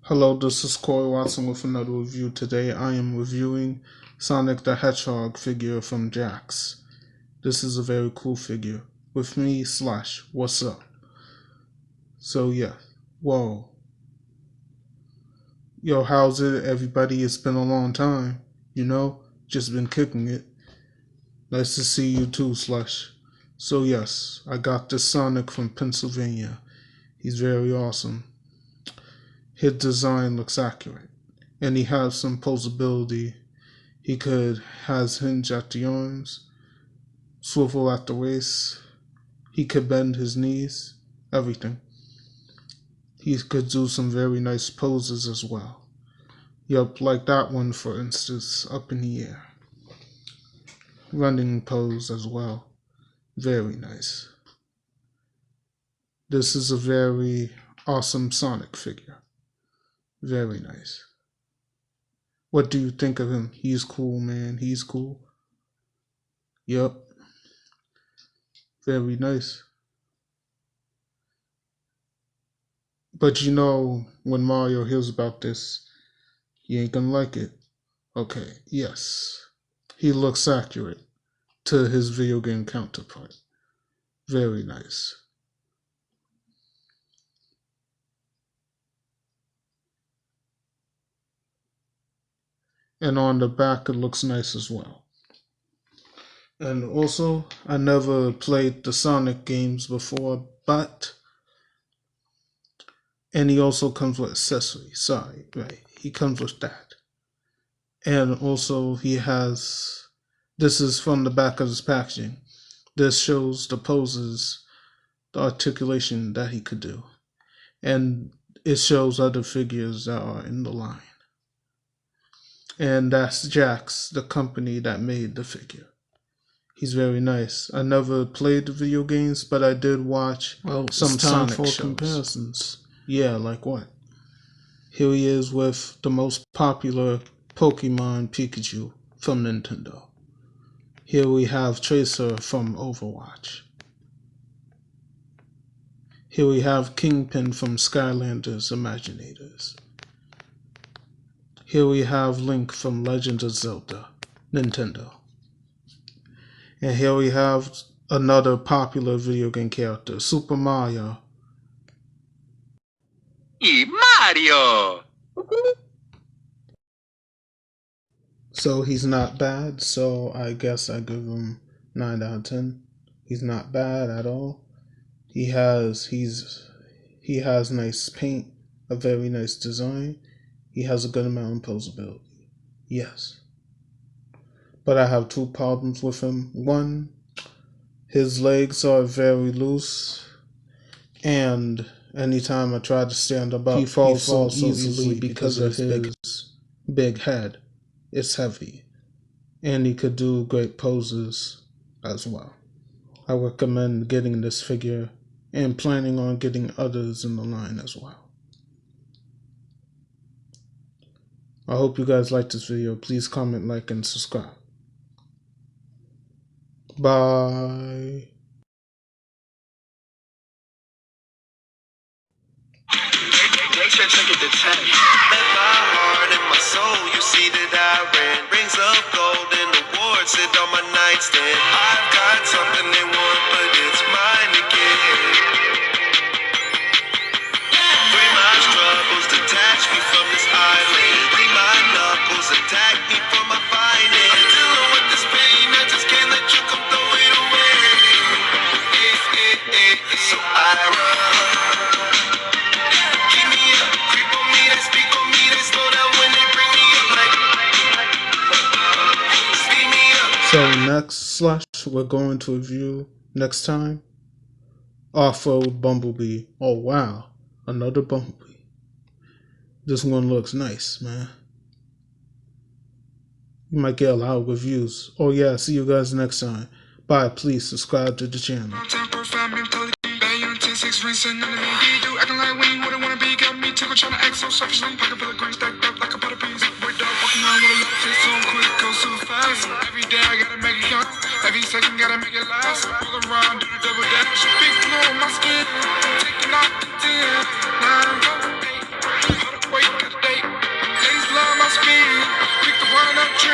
Hello, this is Corey Watson with another review. Today I am reviewing Sonic the Hedgehog figure from Jakks. This is a very cool figure. With me, Slash. What's up? So yeah. Whoa. Yo, how's it, everybody? It's been a long time. Just been kicking it. Nice to see you too, Slash. So yes, I got this Sonic from Pennsylvania. He's very awesome. His design looks accurate, and he has some posability. He has hinge at the arms, swivel at the waist. He could bend his knees, everything. He could do some very nice poses as well. Yup, like that one for instance, up in the air. Running pose as well. Very nice. This is a very awesome Sonic figure. Very nice. What do you think of him? He's cool, man. He's cool. Yup. Very nice. But when Mario hears about this, he ain't gonna like it. Okay, yes. He looks accurate to his video game counterpart. Very nice. And on the back, it looks nice as well. And also, I never played the Sonic games before, and he also comes with accessories. Sorry, right. He comes with that. And also, this is from the back of his packaging. This shows the poses, the articulation that he could do. And it shows other figures that are in the line. And that's Jakks, the company that made the figure. He's very nice. I never played the video games, but I did watch some Sonic shows. Comparisons. Yeah, like what? Here he is with the most popular Pokemon Pikachu from Nintendo. Here we have Tracer from Overwatch. Here we have Kingpin from Skylanders Imaginators. Here we have Link from Legend of Zelda, Nintendo. And here we have another popular video game character, Super Mario. Mario! So he's not bad, so I guess I give him 9 out of 10. He's not bad at all. He has nice paint, a very nice design. He has a good amount of posability. Yes. But I have two problems with him. One, his legs are very loose, and anytime I try to stand up, he falls so easily because of his big head. It's heavy, and he could do great poses as well. I recommend getting this figure and planning on getting others in the line as well. I hope you guys liked this video. Please comment, like, and subscribe. Bye. Check it, the tag. Met my heart and my soul. You see that I ran rings of gold and awards sit on my nightstand. I've got something they want, but it's mine to get. Free my struggles, detach me from this island. Free my knuckles, attack me for my finance. I'm dealing with this pain, I just can't let you come throw it away. So I run. So next we're going to review next time Off-Road Bumblebee. Oh wow, another Bumblebee. This one looks nice, man. You might get a lot of reviews. Oh yeah, see you guys next time. Bye, please subscribe to the channel. Every day I gotta make it count. Every second gotta make it last. All around, do the double dash. Big glow on my skin, taking off the tin.